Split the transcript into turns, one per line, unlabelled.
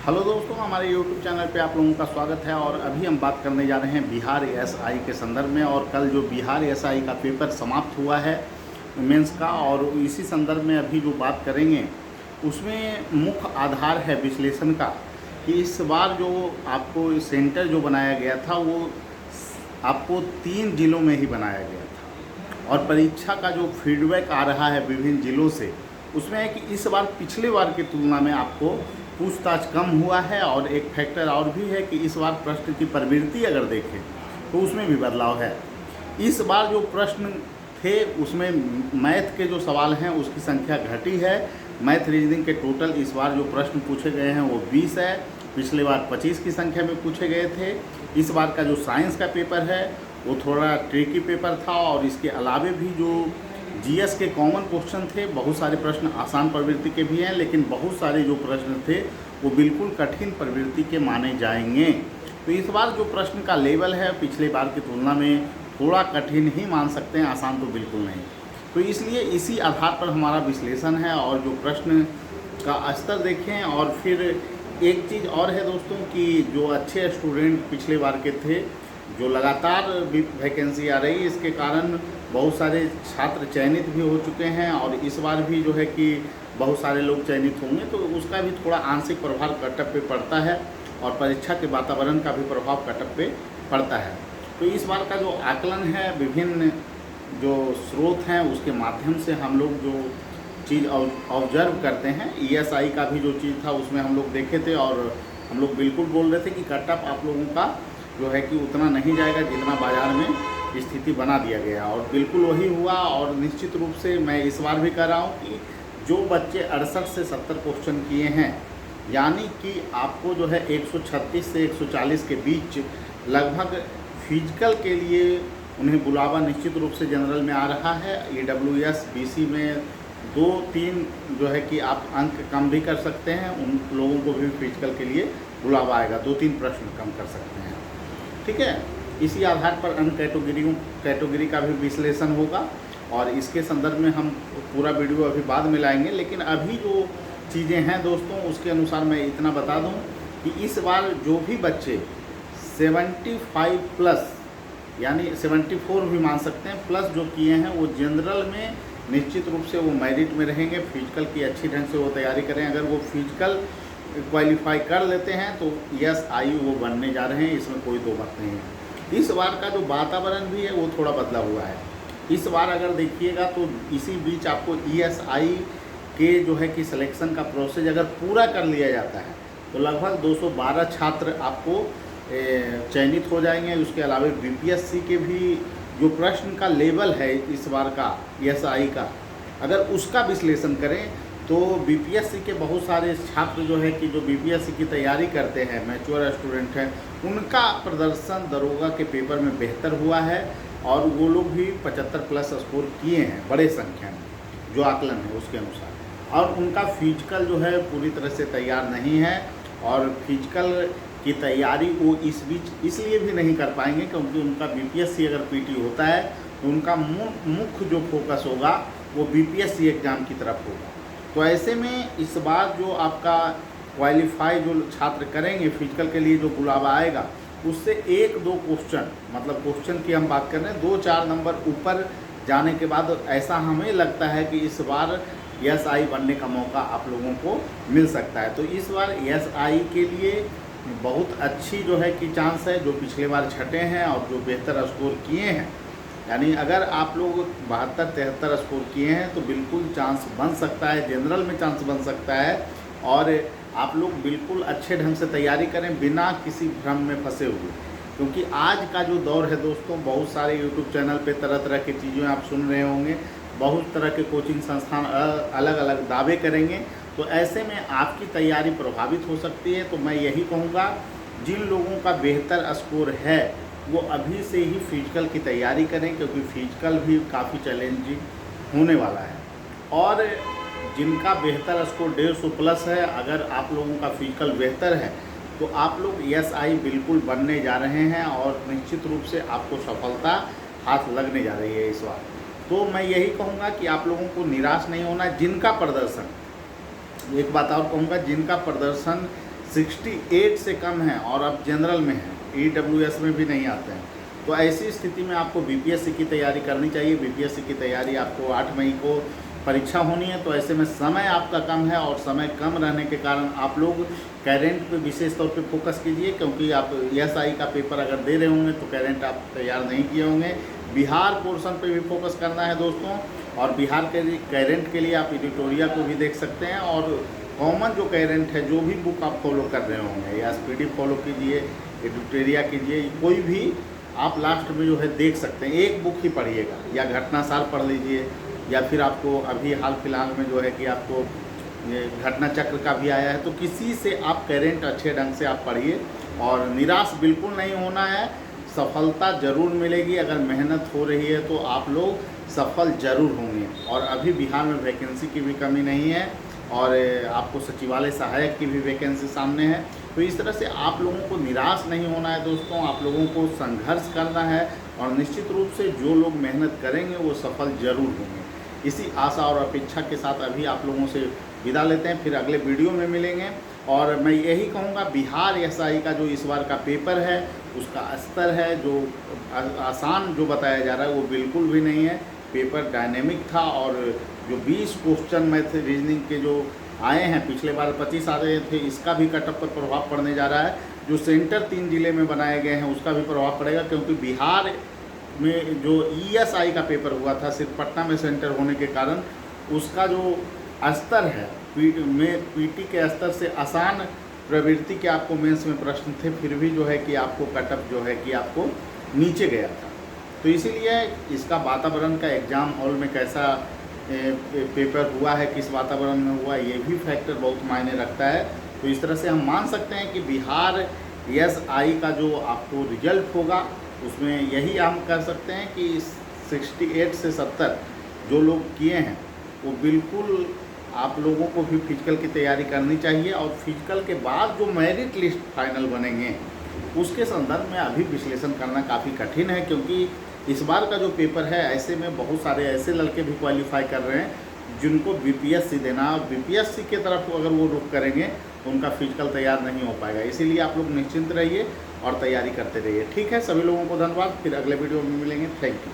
Hello दोस्तों, हमारे YouTube channel पे आप लोगों का स्वागत है। और अभी हम बात करने जा रहे हैं बिहार एएसआई के संदर्भ में। और कल जो बिहार एएसआई का पेपर समाप्त हुआ है मेंस का, और इसी संदर्भ में अभी जो बात करेंगे उसमें मुख्य आधार है विश्लेषण का कि इस बार जो आपको सेंटर जो बनाया गया था वो आपको 3 जिलों में ही बनाया गया था। और परीक्षा का जो फीडबैक आ रहा है विभिन्न जिलों से उसमें है कि इस बार पिछले बार की तुलना में आपको पूछताछ कम हुआ है। और एक फैक्टर और भी है कि इस बार प्रश्न की प्रवृत्ति अगर देखें तो उसमें भी बदलाव है। इस बार जो प्रश्न थे उसमें मैथ के जो सवाल हैं उसकी संख्या घटी है। मैथ रीजनिंग के टोटल इस बार जो प्रश्न पूछे गए हैं वो 20 है। पिछले बार 25 की संख्या में पूछे गए थे। इस बार का जो साइंस का पेपर है वो थोड़ा ट्रिकी पेपर था। और इसके अलावे भी जो जीएस के कॉमन क्वेश्चन थे, बहुत सारे प्रश्न आसान प्रवृत्ति के भी हैं, लेकिन बहुत सारे जो प्रश्न थे वो बिल्कुल कठिन प्रवृत्ति के माने जाएंगे। तो इस बार जो प्रश्न का लेवल है पिछले बार की तुलना में थोड़ा कठिन ही मान सकते हैं, आसान तो बिल्कुल नहीं। तो इसलिए इसी आधार पर हमारा विश्लेषण है और जो प्रश्न का स्तर देखें। और फिर एक चीज़ और है दोस्तों कि जो अच्छे स्टूडेंट पिछले बार के थे, जो लगातार वैकेंसी आ रही, इसके कारण बहुत सारे छात्र चयनित भी हो चुके हैं। और इस बार भी जो है कि बहुत सारे लोग चयनित होंगे, तो उसका भी थोड़ा आंशिक प्रभाव कटअप पे पड़ता है और परीक्षा के वातावरण का भी प्रभाव कटअप पे पड़ता है। तो इस बार का जो आकलन है विभिन्न जो स्रोत हैं उसके माध्यम से हम लोग जो चीज़ ऑब्जर्व करते हैं, ईएसआई का भी जो चीज़ था उसमें हम लोग देखे थे और हम लोग बिल्कुल बोल रहे थे कि कटअप आप लोगों का जो है कि उतना नहीं जाएगा जितना बाज़ार में स्थिति बना दिया गया। और बिल्कुल वही हुआ। और निश्चित रूप से मैं इस बार भी कह रहा हूँ कि जो बच्चे 68 से 70 क्वेश्चन किए हैं, यानी कि आपको जो है 136 से 140 के बीच लगभग फिजिकल के लिए उन्हें बुलावा निश्चित रूप से जनरल में आ रहा है। EWS BC में 2-3 जो है कि आप अंक कम भी कर सकते हैं, उन लोगों को भी फिजिकल के लिए बुलावा आएगा, 2-3 प्रश्न कम कर सकते हैं। ठीक है, इसी आधार पर अन्य कैटेगरी का भी विश्लेषण होगा और इसके संदर्भ में हम पूरा वीडियो अभी बाद में लाएंगे। लेकिन अभी जो चीज़ें हैं दोस्तों उसके अनुसार मैं इतना बता दूं कि इस बार जो भी बच्चे 75 प्लस, यानी 74 भी मान सकते हैं, प्लस जो किए हैं वो जनरल में निश्चित रूप से वो मेरिट में रहेंगे। फिजिकल की अच्छी ढंग से वो तैयारी करें। अगर वो फिजिकल क्वालिफाई कर लेते हैं तो ESI वो बनने जा रहे हैं, इसमें कोई दो मत नहीं है। इस बार का जो वातावरण भी है वो थोड़ा बदला हुआ है। इस बार अगर देखिएगा तो इसी बीच आपको ESI के जो है कि सिलेक्शन का प्रोसेस अगर पूरा कर लिया जाता है तो लगभग 212 छात्र आपको चयनित हो जाएंगे। उसके अलावा BPSC के भी जो प्रश्न का लेवल है इस बार का ESI का, अगर उसका विश्लेषण करें तो BPSC के बहुत सारे छात्र जो है कि जो BPSC की तैयारी करते हैं, मैच्योर स्टूडेंट हैं, उनका प्रदर्शन दरोगा के पेपर में बेहतर हुआ है और वो लोग भी 75 प्लस स्कोर किए हैं बड़े संख्या में, जो आकलन है उसके अनुसार। और उनका फिजिकल जो है पूरी तरह से तैयार नहीं है। और फिजिकल की तैयारी वो इस बीच इसलिए भी नहीं कर पाएंगे क्योंकि उनका BPSC अगर PT होता है तो उनका मुख्य जो फोकस होगा वो BPSC एग्ज़ाम की तरफ होगा। तो ऐसे में इस बार जो आपका क्वालिफाई जो छात्र करेंगे फिजिकल के लिए जो बुलावा आएगा उससे 1-2 क्वेश्चन, मतलब क्वेश्चन की हम बात कर रहे हैं 2-4 नंबर ऊपर जाने के बाद ऐसा हमें लगता है कि इस बार ESI बनने का मौका आप लोगों को मिल सकता है। तो इस बार ESI के लिए बहुत अच्छी जो है कि चांस है। जो पिछले बार छठे हैं और जो बेहतर स्कोर किए हैं, यानी अगर आप लोग 72-73 स्कोर किए हैं तो बिल्कुल चांस बन सकता है, जनरल में चांस बन सकता है। और आप लोग बिल्कुल अच्छे ढंग से तैयारी करें बिना किसी भ्रम में फंसे हुए, क्योंकि आज का जो दौर है दोस्तों, बहुत सारे YouTube चैनल पे तरह तरह की चीज़ें आप सुन रहे होंगे, बहुत तरह के कोचिंग संस्थान अलग अलग दावे करेंगे। तो ऐसे में आपकी तैयारी प्रभावित हो सकती है। तो मैं यही कहूँगा जिन लोगों का बेहतर स्कोर है वो अभी से ही फिजिकल की तैयारी करें, क्योंकि फिजिकल भी काफ़ी चैलेंजिंग होने वाला है। और जिनका बेहतर स्कोर 150 प्लस है, अगर आप लोगों का फिजिकल बेहतर है तो आप लोग ESI बिल्कुल बनने जा रहे हैं और निश्चित रूप से आपको सफलता हाथ लगने जा रही है इस बार। तो मैं यही कहूँगा कि आप लोगों को निराश नहीं होना। जिनका प्रदर्शन, एक बात और कहूँगा, जिनका प्रदर्शन 68 से कम है और अब जनरल में है, EWS में भी नहीं आते हैं। तो ऐसी स्थिति में आपको बीपीएससी की तैयारी करनी चाहिए। बीपीएससी की तैयारी आपको 8 मई को परीक्षा होनी है, तो ऐसे में समय आपका कम है और समय कम रहने के कारण आप लोग करेंट पे विशेष तौर पे फोकस कीजिए, क्योंकि आप एएसआई का पेपर अगर दे रहे होंगे तो करेंट आप तैयार नहीं किए होंगे। बिहार पोर्शन पे भी फोकस करना है दोस्तों, और बिहार के करेंट के लिए आप एडिटोरिया को भी देख सकते हैं, और कॉमन जो करेंट है, जो भी बुक आप फॉलो कर रहे होंगे, या स्पीडी फॉलो कीजिए, एडिटोरिया कीजिए, कोई भी आप लास्ट में जो है देख सकते हैं। एक बुक ही पढ़िएगा, या घटनासार पढ़ लीजिए, या फिर आपको अभी हाल फिलहाल में जो है कि आपको ये घटना चक्र का भी आया है, तो किसी से आप करेंट अच्छे ढंग से आप पढ़िए, और निराश बिल्कुल नहीं होना है। सफलता ज़रूर मिलेगी, अगर मेहनत हो रही है तो आप लोग सफल ज़रूर होंगे। और अभी बिहार में वैकेंसी की भी कमी नहीं है, और आपको सचिवालय सहायक की भी वैकेंसी सामने है। तो इस तरह से आप लोगों को निराश नहीं होना है दोस्तों, आप लोगों को संघर्ष करना है, और निश्चित रूप से जो लोग मेहनत करेंगे वो सफल ज़रूर होंगे। इसी आशा और अपेक्षा के साथ अभी आप लोगों से विदा लेते हैं, फिर अगले वीडियो में मिलेंगे। और मैं यही कहूँगा, बिहार एसआई का जो इस बार का पेपर है उसका स्तर है, जो आसान जो बताया जा रहा है वो बिल्कुल भी नहीं है। पेपर डायनेमिक था, और जो 20 क्वेश्चन मैथ रीजनिंग के जो आए हैं, पिछले बार 25 आ रहे थे, इसका भी कटअप पर प्रभाव पड़ने जा रहा है। जो सेंटर 3 जिले में बनाए गए हैं उसका भी प्रभाव पड़ेगा, क्योंकि बिहार में जो ईएसआई का पेपर हुआ था सिर्फ पटना में सेंटर होने के कारण, उसका जो स्तर है पीटी के स्तर से आसान प्रवृत्ति के आपको मेंस में प्रश्न थे, फिर भी जो है कि आपको कटअप जो है कि आपको नीचे गया था। तो इसीलिए इसका वातावरण का एग्ज़ाम हॉल में कैसा पेपर हुआ है, किस वातावरण में हुआ, ये भी फैक्टर बहुत मायने रखता है। तो इस तरह से हम मान सकते हैं कि बिहार एसआई का जो आपको रिजल्ट होगा उसमें यही हम कह सकते हैं कि 68 से 70 जो लोग किए हैं वो बिल्कुल आप लोगों को भी फिजिकल की तैयारी करनी चाहिए। और फिजिकल के बाद जो मेरिट लिस्ट फाइनल बनेंगे उसके संदर्भ में अभी विश्लेषण करना काफ़ी कठिन है, क्योंकि इस बार का जो पेपर है ऐसे में बहुत सारे ऐसे लड़के भी क्वालिफाई कर रहे हैं जिनको बीपीएससी देना, और बीपीएससी के तरफ अगर वो रुख करेंगे तो उनका फिजिकल तैयार नहीं हो पाएगा। इसीलिए आप लोग निश्चिंत रहिए और तैयारी करते रहिए। ठीक है, सभी लोगों को धन्यवाद, फिर अगले वीडियो में मिलेंगे। Thank you.